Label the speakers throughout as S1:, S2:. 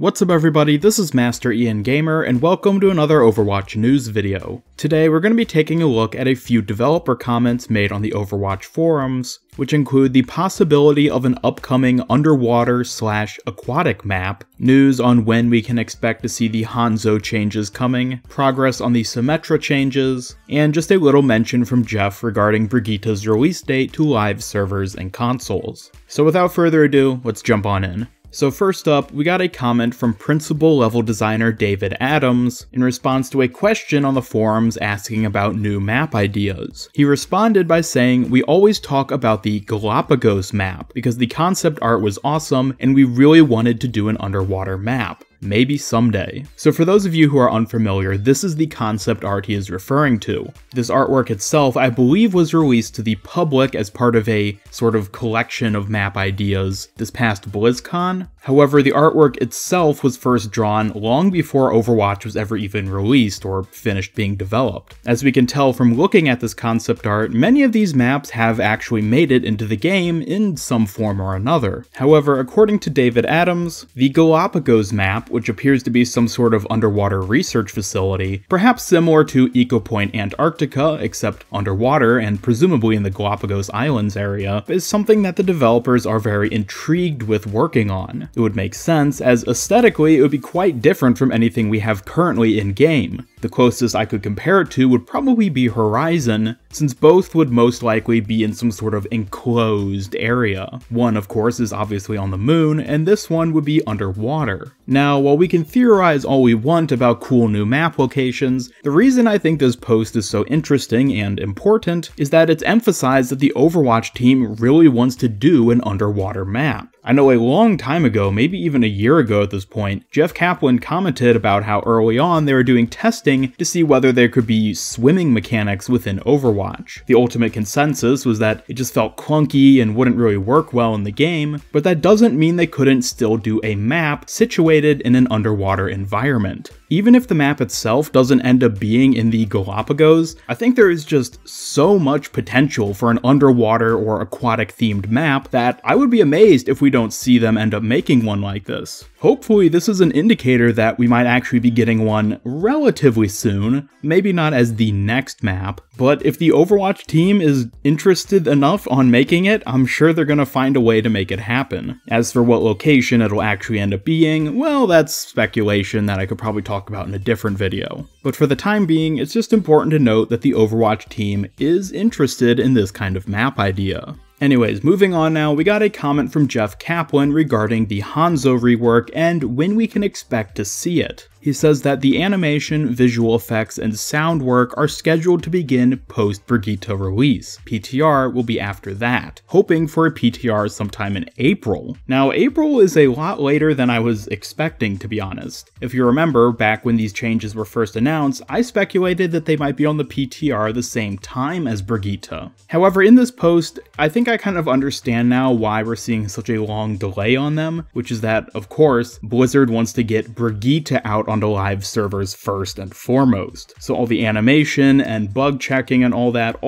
S1: What's up everybody, this is Master Ian Gamer, and welcome to another Overwatch news video. Today we're going to be taking a look at a few developer comments made on the Overwatch forums, which include the possibility of an upcoming underwater/aquatic map, news on when we can expect to see the Hanzo changes coming, progress on the Symetra changes, and just a little mention from Jeff regarding Brigitte's release date to live servers and consoles. So without further ado, let's jump on in. So first up, we got a comment from principal level designer David Adams in response to a question on the forums asking about new map ideas. He responded by saying, "We always talk about the Galapagos map because the concept art was awesome and we really wanted to do an underwater map. Maybe someday." So for those of you who are unfamiliar, this is the concept art he is referring to. This artwork itself, I believe, was released to the public as part of a sort of collection of map ideas this past BlizzCon. However, the artwork itself was first drawn long before Overwatch was ever even released or finished being developed. As we can tell from looking at this concept art, many of these maps have actually made it into the game in some form or another. However, according to David Adams, the Galapagos map, which appears to be some sort of underwater research facility, perhaps similar to Eco Point Antarctica, except underwater and presumably in the Galapagos Islands area, is something that the developers are very intrigued with working on. It would make sense, as aesthetically it would be quite different from anything we have currently in-game. The closest I could compare it to would probably be Horizon, since both would most likely be in some sort of enclosed area. One, of course, is obviously on the moon, and this one would be underwater. Now, while we can theorize all we want about cool new map locations, the reason I think this post is so interesting and important is that it's emphasized that the Overwatch team really wants to do an underwater map. I know a long time ago, maybe even a year ago at this point, Jeff Kaplan commented about how early on they were doing testing to see whether there could be swimming mechanics within Overwatch. The ultimate consensus was that it just felt clunky and wouldn't really work well in the game, but that doesn't mean they couldn't still do a map situated in an underwater environment. Even if the map itself doesn't end up being in the Galapagos, I think there is just so much potential for an underwater or aquatic themed map that I would be amazed if we don't see them end up making one like this. Hopefully this is an indicator that we might actually be getting one relatively soon, maybe not as the next map, but if the Overwatch team is interested enough on making it, I'm sure they're gonna find a way to make it happen. As for what location it'll actually end up being, well, that's speculation that I could probably talk about in a different video. But for the time being, it's just important to note that the Overwatch team is interested in this kind of map idea. Anyways, moving on now, we got a comment from Jeff Kaplan regarding the Hanzo rework and when we can expect to see it. He says that the animation, visual effects, and sound work are scheduled to begin post-Brigitte release. PTR will be after that, hoping for a PTR sometime in April. Now, April is a lot later than I was expecting, to be honest. If you remember, back when these changes were first announced, I speculated that they might be on the PTR the same time as Brigitte. However, in this post, I think I kind of understand now why we're seeing such a long delay on them, which is that, of course, Blizzard wants to get Brigitte out onto live servers first and foremost. So all the animation and bug checking and all that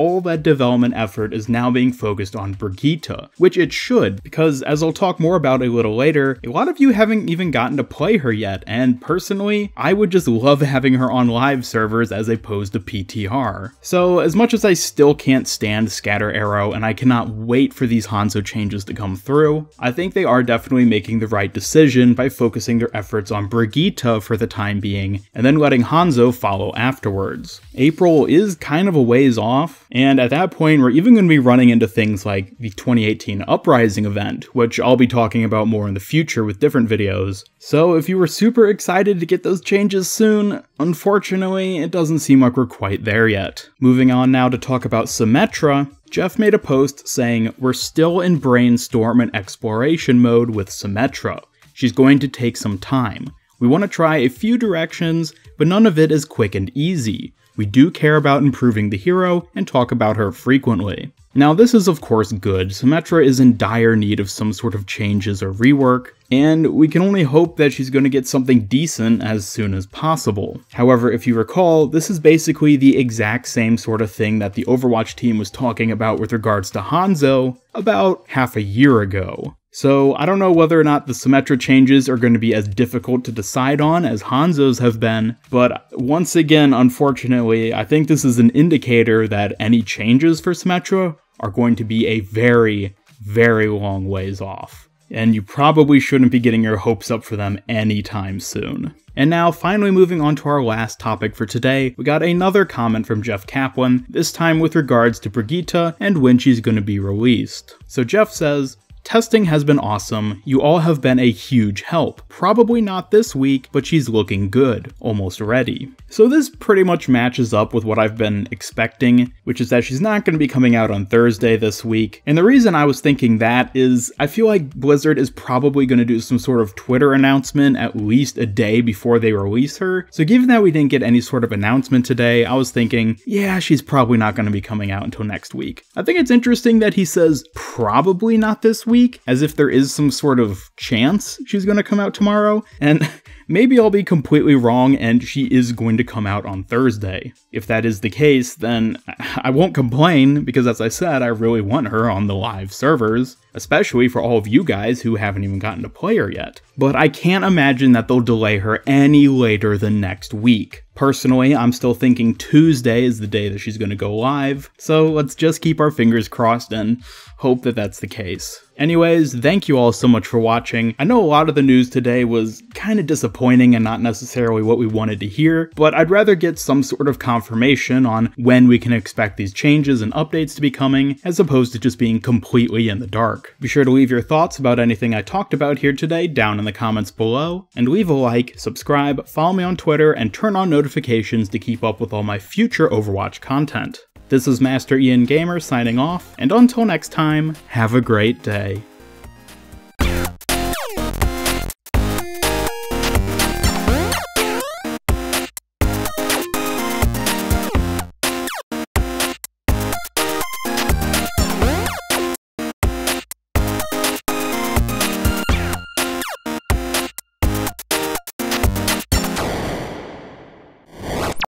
S1: development effort is now being focused on Brigitte, which it should, because as I'll talk more about a little later, a lot of you haven't even gotten to play her yet, and personally, I would just love having her on live servers as opposed to PTR. So as much as I still can't stand Scatter Arrow and I cannot wait for these Hanzo changes to come through, I think they are definitely making the right decision by focusing their efforts on Brigitte for the time being, and then letting Hanzo follow afterwards. April is kind of a ways off, and at that point we're even going to be running into things like the 2018 Uprising event, which I'll be talking about more in the future with different videos. So if you were super excited to get those changes soon, unfortunately it doesn't seem like we're quite there yet. Moving on now to talk about Symetra, Jeff made a post saying, "We're still in brainstorm and exploration mode with Symetra. She's going to take some time. We want to try a few directions, but none of it is quick and easy. We do care about improving the hero and talk about her frequently." Now this is of course good. Symetra is in dire need of some sort of changes or rework, and we can only hope that she's going to get something decent as soon as possible. However, if you recall, this is basically the exact same sort of thing that the Overwatch team was talking about with regards to Hanzo about half a year ago. So I don't know whether or not the Symetra changes are going to be as difficult to decide on as Hanzo's have been, but once again, unfortunately, I think this is an indicator that any changes for Symetra are going to be a very, very long ways off. And you probably shouldn't be getting your hopes up for them anytime soon. And now, finally moving on to our last topic for today, we got another comment from Jeff Kaplan, this time with regards to Brigitte and when she's going to be released. So Jeff says, "Testing has been awesome, you all have been a huge help. Probably not this week, but she's looking good, almost ready." So this pretty much matches up with what I've been expecting, which is that she's not going to be coming out on Thursday this week. And the reason I was thinking that is, I feel like Blizzard is probably going to do some sort of Twitter announcement at least a day before they release her. So given that we didn't get any sort of announcement today, I was thinking, yeah, she's probably not going to be coming out until next week. I think it's interesting that he says probably not this week, as if there is some sort of chance she's going to come out tomorrow, and maybe I'll be completely wrong and she is going to come out on Thursday. If that is the case, then I won't complain, because as I said, I really want her on the live servers, especially for all of you guys who haven't even gotten to play her yet. But I can't imagine that they'll delay her any later than next week. Personally, I'm still thinking Tuesday is the day that she's going to go live, so let's just keep our fingers crossed and hope that that's the case. Anyways, thank you all so much for watching. I know a lot of the news today was kind of disappointing and not necessarily what we wanted to hear, but I'd rather get some sort of confirmation on when we can expect these changes and updates to be coming, as opposed to just being completely in the dark. Be sure to leave your thoughts about anything I talked about here today down in the comments below, and leave a like, subscribe, follow me on Twitter, and turn on notifications to keep up with all my future Overwatch content. This is Master Ian Gamer signing off, and until next time, have a great day.